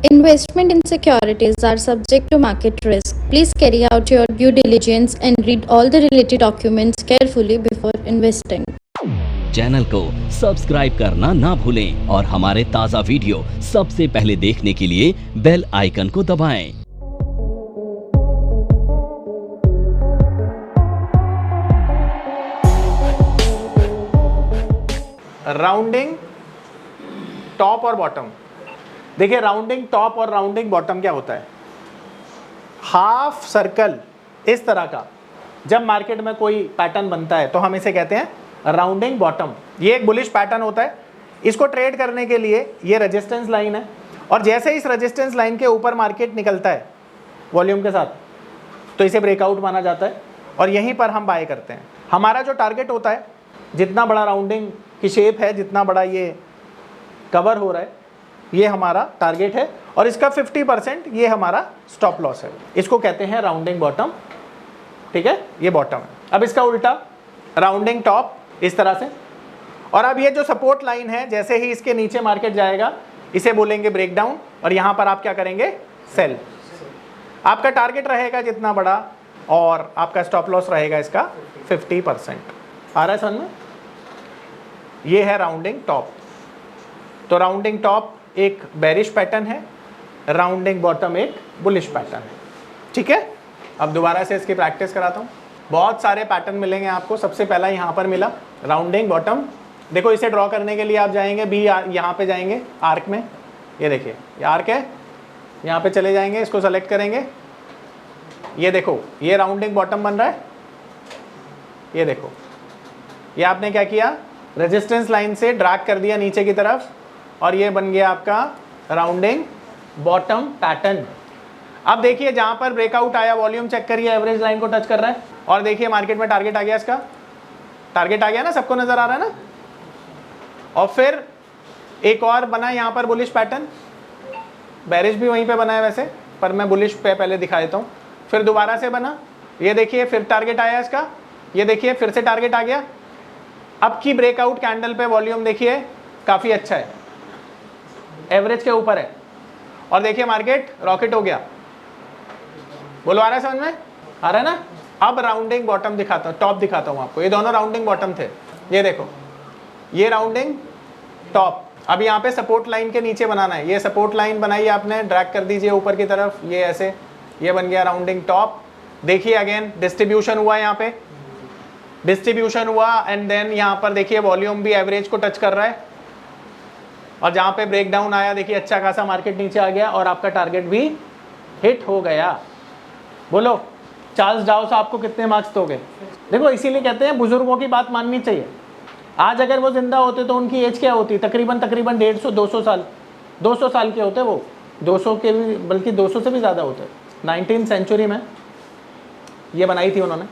Investment in securities are subject to market risk. Please carry out your due diligence and read all the related documents carefully before investing. Channel को subscribe करना ना भूलें और हमारे ताज़ा video सबसे पहले देखने के लिए बेल आइकन को दबाएं। राउंडिंग टॉप और बॉटम। देखिए राउंडिंग टॉप और राउंडिंग बॉटम क्या होता है। हाफ सर्कल इस तरह का जब मार्केट में कोई पैटर्न बनता है तो हम इसे कहते हैं राउंडिंग बॉटम। ये एक बुलिश पैटर्न होता है। इसको ट्रेड करने के लिए ये रेजिस्टेंस लाइन है और जैसे इस रेजिस्टेंस लाइन के ऊपर मार्केट निकलता है वॉल्यूम के साथ तो इसे ब्रेकआउट माना जाता है और यहीं पर हम बाय करते हैं। हमारा जो टारगेट होता है, जितना बड़ा राउंडिंग की शेप है, जितना बड़ा ये कवर हो रहा है, ये हमारा टारगेट है और इसका 50% ये हमारा स्टॉप लॉस है। इसको कहते हैं राउंडिंग बॉटम। ठीक है, ये बॉटम है। अब इसका उल्टा राउंडिंग टॉप इस तरह से। और अब ये जो सपोर्ट लाइन है, जैसे ही इसके नीचे मार्केट जाएगा इसे बोलेंगे ब्रेकडाउन और यहाँ पर आप क्या करेंगे, सेल। आपका टारगेट रहेगा जितना बड़ा और आपका स्टॉप लॉस रहेगा इसका 50%। आ रहा है समझ में? ये है राउंडिंग टॉप। तो राउंडिंग टॉप एक बेरिश पैटर्न है, राउंडिंग बॉटम एक बुलिश पैटर्न है। ठीक है, अब दोबारा से इसकी प्रैक्टिस कराता हूँ। बहुत सारे पैटर्न मिलेंगे आपको। सबसे पहला यहाँ पर मिला राउंडिंग बॉटम। देखो इसे ड्रॉ करने के लिए आप जाएंगे बी, यहाँ पे जाएंगे आर्क में। ये देखिए ये आर्क है, यहाँ पे चले जाएंगे, इसको सेलेक्ट करेंगे। ये देखो ये राउंडिंग बॉटम बन रहा है। ये देखो ये आपने क्या किया, रेजिस्टेंस लाइन से ड्रैग कर दिया नीचे की तरफ और ये बन गया आपका राउंडिंग बॉटम पैटर्न। अब देखिए जहां पर ब्रेकआउट आया, वॉल्यूम चेक करिए, एवरेज लाइन को टच कर रहा है और देखिए मार्केट में टारगेट आ गया, इसका टारगेट आ गया ना, सबको नजर आ रहा है ना। और फिर एक और बना यहाँ पर बुलिश पैटर्न, बेरिश भी वहीं पे बना है वैसे, पर मैं बुलिश पे पहले दिखा देता हूँ। फिर दोबारा से बना, ये देखिए फिर टारगेट आया इसका, ये देखिए फिर से टारगेट आ गया। अब की ब्रेकआउट कैंडल पे वॉल्यूम देखिए काफ़ी अच्छा है, एवरेज के ऊपर है और देखिए मार्केट रॉकेट हो गया। बोलो आ रहा है समझ में? आ रहा है ना? अब राउंडिंग बॉटम दिखाता हूँ, टॉप दिखाता हूँ आपको। ये दोनों राउंडिंग बॉटम थे। ये देखो ये राउंडिंग टॉप। अब यहाँ पे सपोर्ट लाइन के नीचे बनाना है। ये सपोर्ट लाइन बनाई आपने, ड्रैग कर दीजिए ऊपर की तरफ, ये ऐसे, ये बन गया राउंडिंग टॉप। देखिए अगेन डिस्ट्रीब्यूशन हुआ, यहाँ पे डिस्ट्रीब्यूशन हुआ एंड देन यहाँ पर देखिए वॉल्यूम भी एवरेज को टच कर रहा है और जहाँ पे ब्रेकडाउन आया देखिए अच्छा खासा मार्केट नीचे आ गया और आपका टारगेट भी हिट हो गया। बोलो चार्ल्स डाउस आपको कितने मार्क्स दोगे? देखो इसीलिए कहते हैं बुजुर्गों की बात माननी चाहिए। आज अगर वो जिंदा होते तो उनकी एज क्या होती? तकरीबन 150-200 साल, 200 साल के होते वो, 200 के भी, बल्कि 200 से भी ज़्यादा होते। 19वीं सेंचुरी में ये बनाई थी उन्होंने,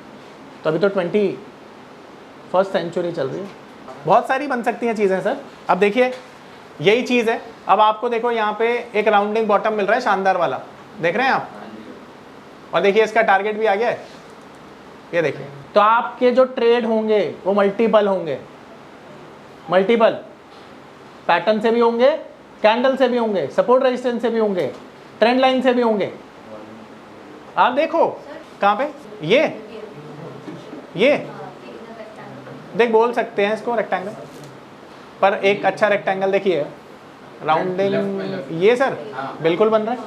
तो अभी तो 21st सेंचुरी चल रही है। बहुत सारी बन सकती हैं चीज़ें सर। अब देखिए यही चीज़ है। अब आपको देखो यहाँ पे एक राउंडिंग बॉटम मिल रहा है, शानदार वाला, देख रहे हैं आप? और देखिए इसका टारगेट भी आ गया है, ये देखिए। तो आपके जो ट्रेड होंगे वो मल्टीपल होंगे, मल्टीपल पैटर्न से भी होंगे, कैंडल से भी होंगे, सपोर्ट रेजिस्टेंस से भी होंगे, ट्रेंड लाइन से भी होंगे। आप देखो कहाँ पे ये देख, बोल सकते हैं इसको रेक्टेंगल, पर एक अच्छा रेक्टेंगल देखिए राउंडिंग। ये सर बिल्कुल बन रहा है,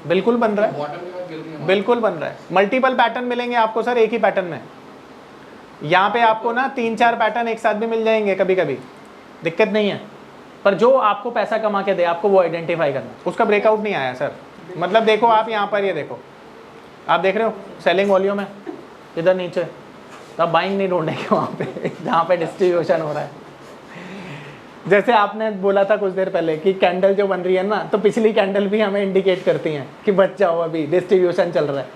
बिल्कुल बन रहा है, बिल्कुल बन रहा है। मल्टीपल पैटर्न मिलेंगे आपको सर एक ही पैटर्न में। यहाँ पे आपको ना 3-4 पैटर्न एक साथ भी मिल जाएंगे कभी कभी, दिक्कत नहीं है। पर जो आपको पैसा कमा के दे आपको वो आइडेंटिफाई करना। उसका ब्रेकआउट नहीं आया सर, मतलब देखो आप यहाँ पर, ये देखो आप देख रहे हो सेलिंग वॉल्यूम है इधर नीचे, तब बाइंग नहीं ढूंढने के वहाँ पे जहाँ पे डिस्ट्रीब्यूशन हो रहा है। जैसे आपने बोला था कुछ देर पहले कि कैंडल जो बन रही है ना, तो पिछली कैंडल भी हमें इंडिकेट करती हैं कि बच जाओ अभी डिस्ट्रीब्यूशन चल रहा है।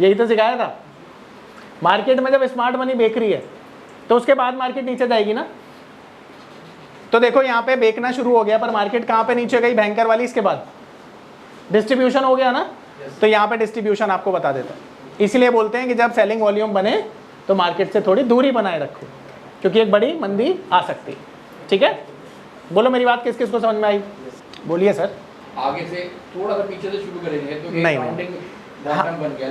यही तो सिखाया था। मार्केट में जब स्मार्ट मनी बेच रही है तो उसके बाद मार्केट नीचे जाएगी ना। तो देखो यहाँ पे बेचना शुरू हो गया, पर मार्केट कहाँ पे नीचे गई, भयंकर वाली, इसके बाद डिस्ट्रीब्यूशन हो गया ना। तो यहाँ पे डिस्ट्रीब्यूशन आपको बता देता है। इसलिए बोलते हैं कि जब सेलिंग वॉल्यूम बने तो मार्केट से थोड़ी दूरी बनाए रखो, क्योंकि एक बड़ी मंदी आ सकती है। ठीक है, बोलो मेरी बात किस किस को समझ में आई? बोलिए सर। आगे से थोड़ा सा पीछे से शुरू करेंगे तो नहीं, राउंडिंग हाँ, बॉटम बन गया,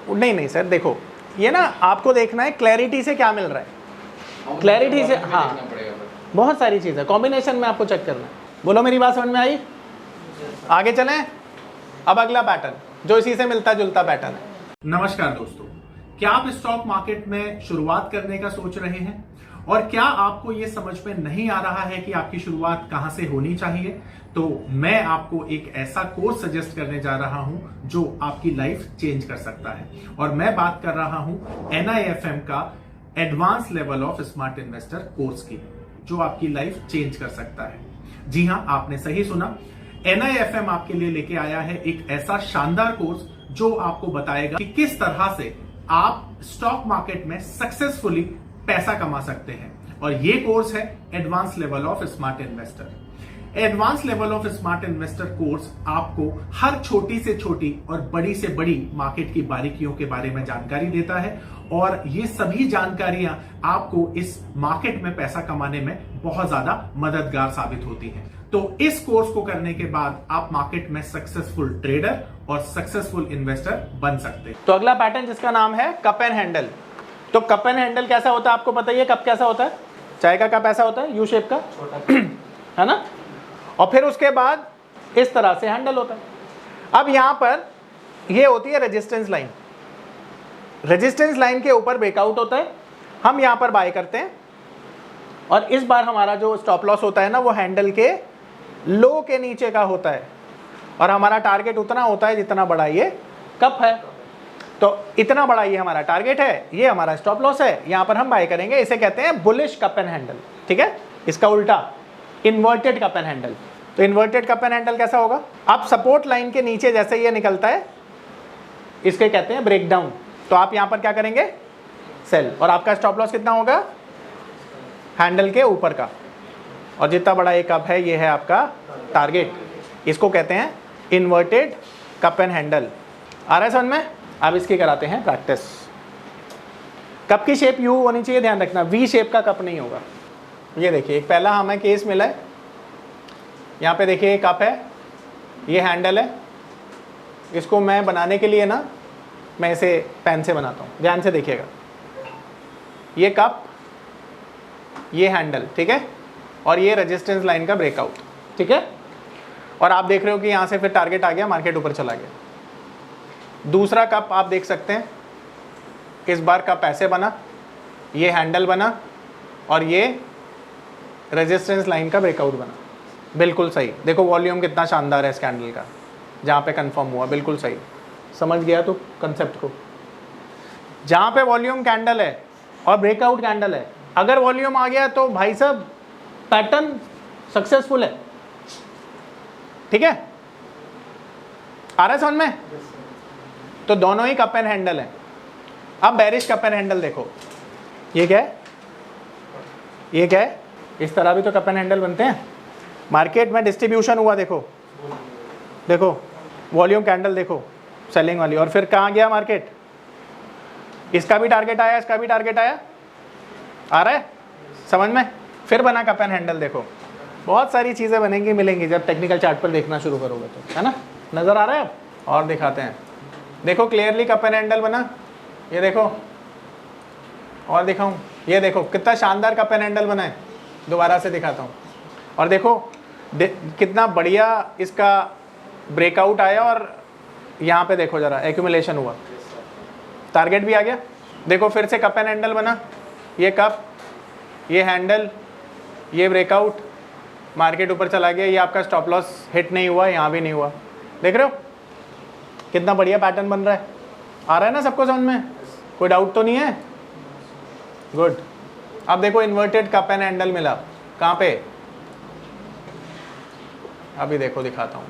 वो नहीं सर, देखो ये ना आपको देखना है क्लैरिटी से क्या मिल रहा है, क्लैरिटी से, हाँ बहुत सारी चीज़ है, कॉम्बिनेशन में आपको चेक करना है। बोलो मेरी बात समझ में आई? आगे चलें। अब अगला पैटर्न जो इसी से मिलता जुलता पैटर्न है। नमस्कार दोस्तों, क्या आप स्टॉक मार्केट में शुरुआत करने का सोच रहे हैं और क्या आपको ये समझ में नहीं आ रहा है कि आपकी शुरुआत कहां से होनी चाहिए? तो मैं आपको एक ऐसा कोर्स सजेस्ट करने जा रहा हूं जो आपकी लाइफ चेंज कर सकता है, और मैं बात कर रहा हूं NIFM का advance level of smart investor course की, जो आपकी लाइफ चेंज कर सकता है। जी हां, आपने सही सुना, NIFM आपके लिए लेके आया है एक ऐसा शानदार कोर्स जो आपको बताएगा कि किस तरह से आप स्टॉक मार्केट में सक्सेसफुली पैसा कमा सकते हैं। और ये कोर्स है advance level of smart investor. Advance level of smart investor course आपको हर छोटी से छोटी और बड़ी से बड़ी मार्केट की बारीकियों के बारे में जानकारी देता है, और ये सभी जानकारियां आपको इस मार्केट में पैसा कमाने में बहुत ज्यादा मददगार साबित होती हैं। तो इस कोर्स को करने के बाद आप मार्केट में सक्सेसफुल ट्रेडर और सक्सेसफुल इन्वेस्टर बन सकते हैं। तो अगला पैटर्न जिसका नाम है कप एंड हैंडल। तो कप एंड हैंडल कैसा होता है आपको पता ही है। कप कैसा होता है? चाय का कप ऐसा होता है, यू शेप का, है ना, और फिर उसके बाद इस तरह से हैंडल होता है। अब यहां पर यह होती है रेजिस्टेंस लाइन। रेजिस्टेंस लाइन के ऊपर ब्रेकआउट होता है, हम यहां पर बाय करते हैं, और इस बार हमारा जो स्टॉप लॉस होता है ना, वो हैंडल के लो के नीचे का होता है, और हमारा टारगेट उतना होता है जितना बड़ा ये कप है। तो इतना बड़ा ये हमारा टारगेट है, ये हमारा स्टॉप लॉस है, यहां पर हम बाय करेंगे। इसे कहते हैं बुलिश कप एंड हैंडल, ठीक है। इसका उल्टा इन्वर्टेड कप एंड हैंडल। तो इन्वर्टेड कप एंड हैंडल कैसा होगा? अब सपोर्ट लाइन के नीचे जैसे ये निकलता है, इसके कहते हैं ब्रेकडाउन। तो आप यहां पर क्या करेंगे? सेल, और आपका स्टॉप लॉस कितना होगा? हैंडल के ऊपर का, और जितना बड़ा ये कप है ये है आपका टारगेट। इसको कहते हैं इन्वर्टेड कप एंड हैंडल। आ रहा है समझ में? अब इसकी कराते हैं प्रैक्टिस। कप की शेप यू होनी चाहिए, ध्यान रखना, वी शेप का कप नहीं होगा। ये देखिए, एक पहला हमें केस मिला है, यहाँ पे देखिए एक कप है, ये हैंडल है। इसको मैं बनाने के लिए ना, मैं इसे पेन से बनाता हूँ, ध्यान से देखिएगा। ये कप, ये हैंडल, ठीक है, और ये रेजिस्टेंस लाइन का ब्रेकआउट, ठीक है। और आप देख रहे हो कि यहाँ से फिर टारगेट आ गया, मार्केट ऊपर चला गया। दूसरा कप आप देख सकते हैं, इस बार कप ऐसे बना, ये हैंडल बना, और ये रेजिस्टेंस लाइन का ब्रेकआउट बना। बिल्कुल सही, देखो वॉल्यूम कितना शानदार है इस कैंडल का, जहाँ पे कंफर्म हुआ, बिल्कुल सही। समझ गया तो कंसेप्ट को? जहाँ पे वॉल्यूम कैंडल है और ब्रेकआउट कैंडल है, अगर वॉल्यूम आ गया तो भाई साहब पैटर्न सक्सेसफुल है, ठीक है। आ रहा है समझ में? तो दोनों ही कप एंड हैंडल है। अब बेरिश कप एंड हैंडल देखो, ये क्या है? ये क्या है? इस तरह भी तो कप एंड हैंडल बनते हैं। मार्केट में डिस्ट्रीब्यूशन हुआ, देखो देखो, वॉल्यूम कैंडल देखो, सेलिंग वाली, और फिर कहाँ गया मार्केट? इसका भी टारगेट आया, इसका भी टारगेट आया। आ रहा है समझ में? फिर बना कप एंड हैंडल। देखो बहुत सारी चीज़ें बनेंगी, मिलेंगी जब टेक्निकल चार्ट पर देखना शुरू करोगे तो, है ना। नज़र आ रहा है? अब और दिखाते हैं, देखो क्लियरली कप एंड हैंडल बना, ये देखो, और दिखाऊं, ये देखो कितना शानदार कप एंड हैंडल बना है। दोबारा से दिखाता हूँ, और देखो कितना बढ़िया इसका ब्रेकआउट आया, और यहाँ पे देखो जरा एक्यूमुलेशन हुआ, टारगेट भी आ गया। देखो फिर से कप एंड हैंडल बना, ये कप, ये हैंडल, ये ब्रेकआउट, मार्केट ऊपर चला गया। ये आपका स्टॉप लॉस हिट नहीं हुआ, यहाँ भी नहीं हुआ। देख रहे हो कितना बढ़िया पैटर्न बन रहा है? आ रहा है ना सबको समझ में? कोई डाउट तो नहीं है? गुड। अब देखो इन्वर्टेड कप एंड हैंडल मिला, कहाँ पे? अभी देखो दिखाता हूँ।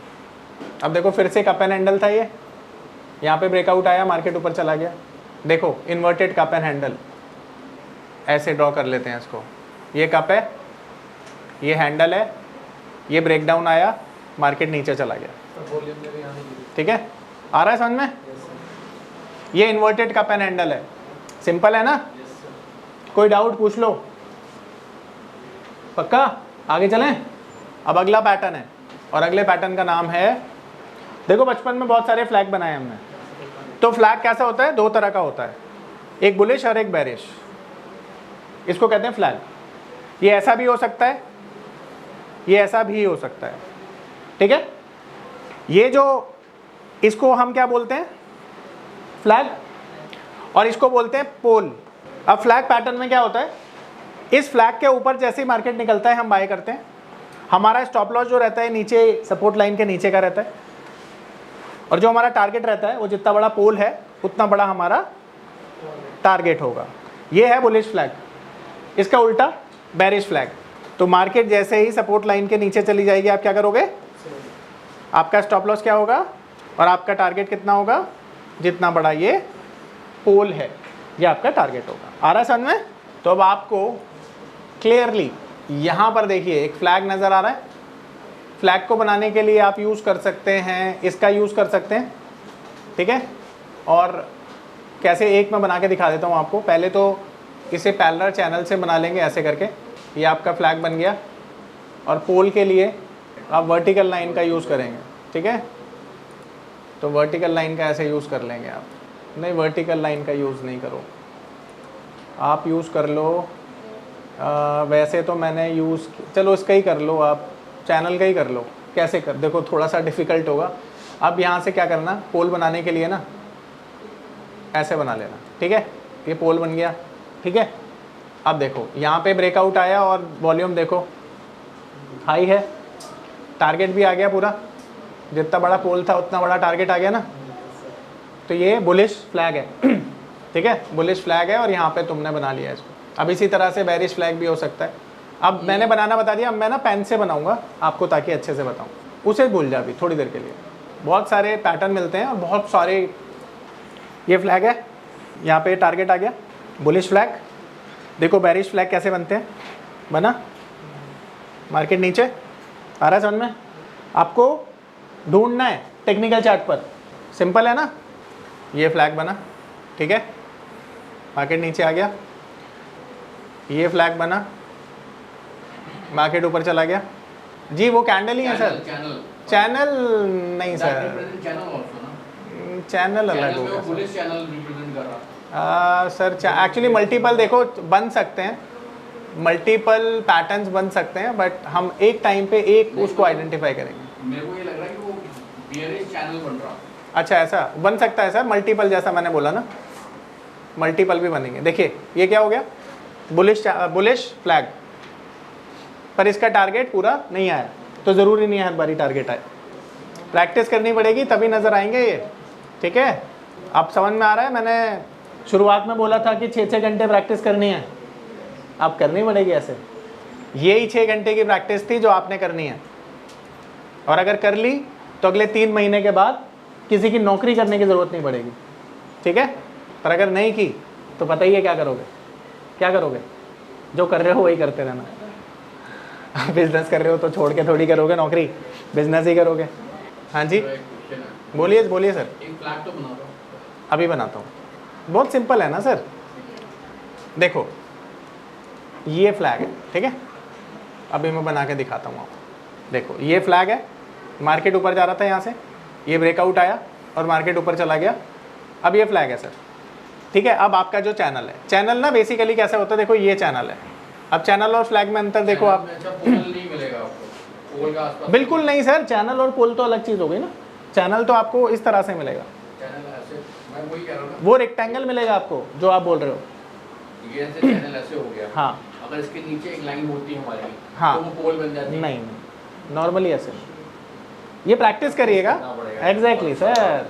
अब देखो फिर से कप एंड हैंडल था, ये यहाँ पे ब्रेकआउट आया, मार्केट ऊपर चला गया। देखो इन्वर्टेड कप एंड हैंडल, ऐसे ड्रॉ कर लेते हैं इसको। ये कप है, ये हैंडल है, ये ब्रेकडाउन आया, मार्केट नीचे चला गया, ठीक है। आ रहा है समझ में? ये इन्वर्टेड कप एंड हैंडल है, सिंपल है ना? कोई डाउट पूछ लो, पक्का? आगे चलें। अब अगला पैटर्न है, और अगले पैटर्न का नाम है, देखो बचपन में बहुत सारे फ्लैग बनाए हमने, तो फ्लैग कैसा होता है, दो तरह का होता है, एक बुलिश और एक बेरिश, इसको कहते हैं फ्लैग। ये ऐसा भी हो सकता है, ये ऐसा भी हो सकता है, ठीक है। ये जो, इसको हम क्या बोलते हैं, फ्लैग, और इसको बोलते हैं पोल। अब फ्लैग पैटर्न में क्या होता है, इस फ्लैग के ऊपर जैसे ही मार्केट निकलता है हम बाय करते हैं, हमारा स्टॉप लॉस जो रहता है नीचे सपोर्ट लाइन के नीचे का रहता है, और जो हमारा टारगेट रहता है वो जितना बड़ा पोल है उतना बड़ा हमारा टारगेट होगा। ये है बुलिश फ्लैग। इसका उल्टा बेरिश फ्लैग। तो मार्केट जैसे ही सपोर्ट लाइन के नीचे चली जाएगी आप क्या करोगे, आपका स्टॉप लॉस क्या होगा और आपका टारगेट कितना होगा, जितना बड़ा ये पोल है ये आपका टारगेट होगा। आ रहा है समझ में। तो अब आपको क्लियरली यहाँ पर देखिए एक फ्लैग नज़र आ रहा है। फ्लैग को बनाने के लिए आप यूज़ कर सकते हैं, इसका यूज़ कर सकते हैं, ठीक है। और कैसे, एक मैं बना के दिखा देता हूँ आपको। पहले तो इसे पैरेलल चैनल से बना लेंगे ऐसे करके, ये आपका फ्लैग बन गया। और पोल के लिए आप वर्टिकल लाइन का यूज़ करेंगे, ठीक है। तो वर्टिकल लाइन का ऐसे यूज़ कर लेंगे आप। नहीं, वर्टिकल लाइन का यूज़ नहीं करो, आप यूज़ कर लो वैसे तो मैंने यूज़, चलो इसका ही कर लो, आप चैनल का ही कर लो। कैसे कर, देखो थोड़ा सा डिफ़िकल्ट होगा। अब यहाँ से क्या करना, पोल बनाने के लिए ना ऐसे बना लेना, ठीक है। ये पोल बन गया, ठीक है। अब देखो यहाँ पे ब्रेकआउट आया और वॉल्यूम देखो हाई है, टारगेट भी आ गया पूरा, जितना बड़ा पोल था उतना बड़ा टारगेट आ गया ना। तो ये बुलिश फ्लैग है, ठीक है, बुलिश फ्लैग है और यहाँ पे तुमने बना लिया इसको। अब इसी तरह से बेरिश फ्लैग भी हो सकता है। अब मैंने बनाना बता दिया, अब मैं ना पेन से बनाऊंगा आपको ताकि अच्छे से बताऊं, उसे भूल जा भी थोड़ी देर के लिए। बहुत सारे पैटर्न मिलते हैं और बहुत सारे, ये फ्लैग है, यहाँ पे टारगेट आ गया, बुलिश फ्लैग। देखो बेरिश फ्लैग कैसे बनते हैं, बना, मार्केट नीचे आ रहा है समझ में। आपको ढूंढना है टेक्निकल चार्ट पर, सिंपल है ना। ये फ्लैग बना, ठीक है, मार्केट नीचे आ गया, ये फ्लैग बना, मार्केट ऊपर चला गया जी। वो कैंडल ही है सर, चैनल नहीं सर, चैनल अलग होगा सर। एक्चुअली मल्टीपल देखो बन सकते हैं, मल्टीपल पैटर्न्स बन सकते हैं, बट हम एक टाइम पे एक उसको आइडेंटिफाई करेंगे। मेरे को ये लग रहा है कि वो बेयरिश चैनल बन रहा। अच्छा, ऐसा बन सकता है सर, मल्टीपल, जैसा मैंने बोला ना, मल्टीपल भी बनेंगे। देखिए ये क्या हो गया, बुलिश फ्लैग, पर इसका टारगेट पूरा नहीं आया, तो ज़रूरी नहीं है हर बारी टारगेट आए, प्रैक्टिस करनी पड़ेगी तभी नज़र आएंगे ये, ठीक है। अब समझ में आ रहा है, मैंने शुरुआत में बोला था कि 6-6 घंटे प्रैक्टिस करनी है, अब करनी पड़ेगी ऐसे। यही 6 घंटे की प्रैक्टिस थी जो आपने करनी है, और अगर कर ली तो अगले 3 महीने के बाद किसी की नौकरी करने की ज़रूरत नहीं पड़ेगी, ठीक है। पर अगर नहीं की तो पता ही है क्या करोगे, क्या करोगे, जो कर रहे हो वही करते रहना। बिजनेस कर रहे हो तो छोड़ के थोड़ी करोगे नौकरी, बिजनेस ही करोगे। हाँ जी, बोलिए बोलिए सर। एक फ्लैग तो बना दो। अभी बनाता हूँ, बहुत सिंपल है ना सर। देखो ये फ्लैग है, ठीक है, अभी मैं बना के दिखाता हूँ आपको। देखो ये फ्लैग है, मार्केट ऊपर जा रहा था यहाँ से, ये ब्रेकआउट आया और मार्केट ऊपर चला गया। अब ये फ्लैग है सर, ठीक है। अब आपका जो चैनल है, चैनल ना बेसिकली कैसे होता है, देखो ये चैनल है। अब चैनल और फ्लैग में अंतर देखो आप। अच्छा, पोल नहीं मिलेगा आपको, पोल का आसपास बिल्कुल नहीं सर, चैनल और पोल तो अलग चीज़ हो गई ना। चैनल तो आपको इस तरह से मिलेगा, चैनल ऐसे, मैं वही कह रहा हूँ ना, वो रेक्टेंगल मिलेगा आपको जो आप बोल रहे हो। ये ऐसे चैनल ऐसे हो गया। हाँ, अगर इसके नीचे एक लाइन होती है हमारी, हाँ, तो वो पोल बन जाती है। नहीं, नॉर्मली ऐसे। ये प्रैक्टिस करिएगा, एग्जैक्टली सर।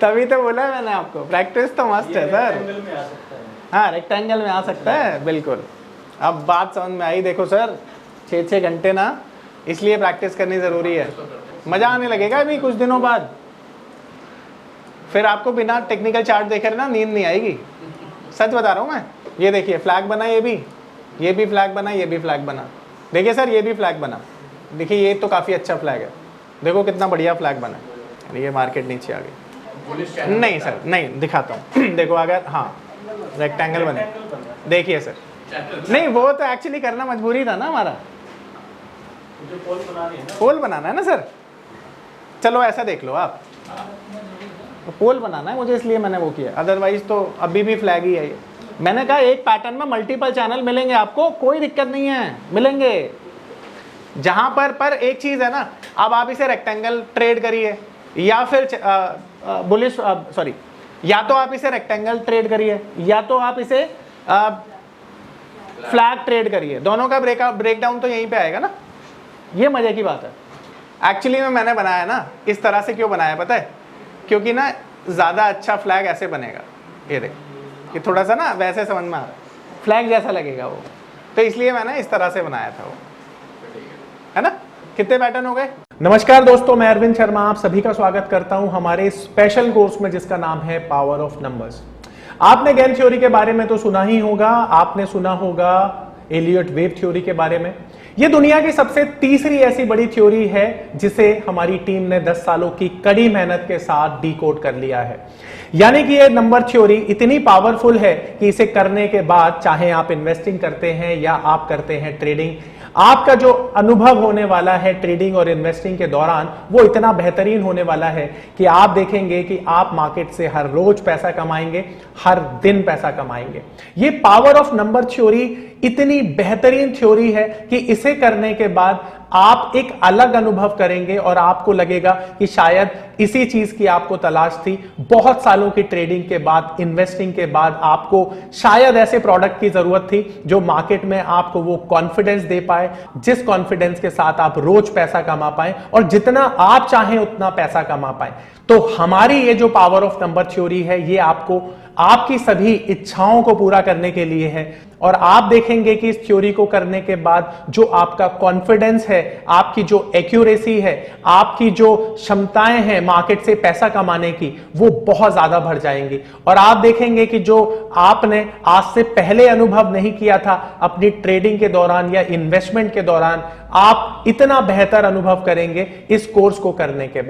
तभी तो बोला है मैंने आपको, प्रैक्टिस तो मस्त है सर। हाँ, रेक्टेंगल में आ सकता है, बिल्कुल। अब बात समझ में आई। देखो सर, 6-6 घंटे ना, इसलिए प्रैक्टिस करनी ज़रूरी है। मज़ा आने लगेगा अभी कुछ दिनों बाद, फिर आपको बिना टेक्निकल चार्ट देखे ना नींद नहीं आएगी, सच बता रहा हूँ मैं। ये देखिए फ्लैग बना, ये भी फ्लैग बना, ये भी फ्लैग बना। देखिए सर, ये भी फ्लैग बना। देखिए ये तो काफ़ी अच्छा फ्लैग है, देखो कितना बढ़िया फ्लैग बना। ये मार्केट नीचे आ गई। नहीं सर, नहीं दिखाता हूँ। देखो अगर, हाँ, रेक्टेंगल बने, देखिए सर। नहीं, वो तो एक्चुअली करना मजबूरी था ना हमारा, पोल बनाना है ना सर, चलो ऐसा देख लो आप, तो पोल बनाना है मुझे, इसलिए मैंने वो किया, अदरवाइज तो अभी भी फ्लैग ही है ये। मैंने कहा एक पैटर्न में मल्टीपल चैनल मिलेंगे आपको, कोई दिक्कत नहीं है, मिलेंगे। जहां पर एक चीज है ना, अब आप इसे रेक्टेंगल ट्रेड करिए या फिर बुलिश सॉरी, या तो आप इसे रेक्टेंगल ट्रेड करिए या तो आप इसे फ्लैग ट्रेड करिए, दोनों का ब्रेकडाउन तो यहीं पे आएगा ना। ये मजे की बात है। एक्चुअली में मैंने बनाया ना इस तरह से, क्यों बनाया पता है? क्योंकि ना ज्यादा अच्छा फ्लैग ऐसे बनेगा, ये देख, कि थोड़ा सा ना वैसे समझ में आ रहा है, फ्लैग जैसा लगेगा वो, तो इसलिए मैंने इस तरह से बनाया था वो, है ना। कितने पैटर्न हो गए? नमस्कार दोस्तों, मैं अरविंद शर्मा आप सभी का स्वागत करता हूं हमारे स्पेशल कोर्स में जिसका नाम है पावर ऑफ नंबर्स। आपने गेम थ्योरी के बारे में तो सुना ही होगा, आपने सुना होगा एलियट वेव थ्योरी के बारे में। यह दुनिया की सबसे तीसरी ऐसी बड़ी थ्योरी है जिसे हमारी टीम ने 10 सालों की कड़ी मेहनत के साथ डिकोड कर लिया है। यानी कि यह नंबर थ्योरी इतनी पावरफुल है कि इसे करने के बाद चाहे आप इन्वेस्टिंग करते हैं या आप करते हैं ट्रेडिंग, आपका जो अनुभव होने वाला है ट्रेडिंग और इन्वेस्टिंग के दौरान वो इतना बेहतरीन होने वाला है कि आप देखेंगे कि आप मार्केट से हर रोज पैसा कमाएंगे, हर दिन पैसा कमाएंगे। ये पावर ऑफ नंबर थ्योरी इतनी बेहतरीन थ्योरी है कि इसे करने के बाद आप एक अलग अनुभव करेंगे और आपको लगेगा कि शायद इसी चीज की आपको तलाश थी। बहुत सालों की ट्रेडिंग के बाद, इन्वेस्टिंग के बाद आपको शायद ऐसे प्रोडक्ट की जरूरत थी जो मार्केट में आपको वो कॉन्फिडेंस दे पाए, जिस कॉन्फिडेंस के साथ आप रोज पैसा कमा पाए और जितना आप चाहें उतना पैसा कमा पाए। तो हमारी ये जो पावर ऑफ नंबर थ्योरी है ये आपको आपकी सभी इच्छाओं को पूरा करने के लिए है। और आप देखेंगे कि इस थ्योरी को करने के बाद जो आपका कॉन्फिडेंस है, आपकी जो एक्यूरेसी है, आपकी जो क्षमताएं हैं मार्केट से पैसा कमाने की, वो बहुत ज्यादा बढ़ जाएंगी। और आप देखेंगे कि जो आपने आज से पहले अनुभव नहीं किया था अपनी ट्रेडिंग के दौरान या इन्वेस्टमेंट के दौरान, आप इतना बेहतर अनुभव करेंगे इस कोर्स को करने के बाद।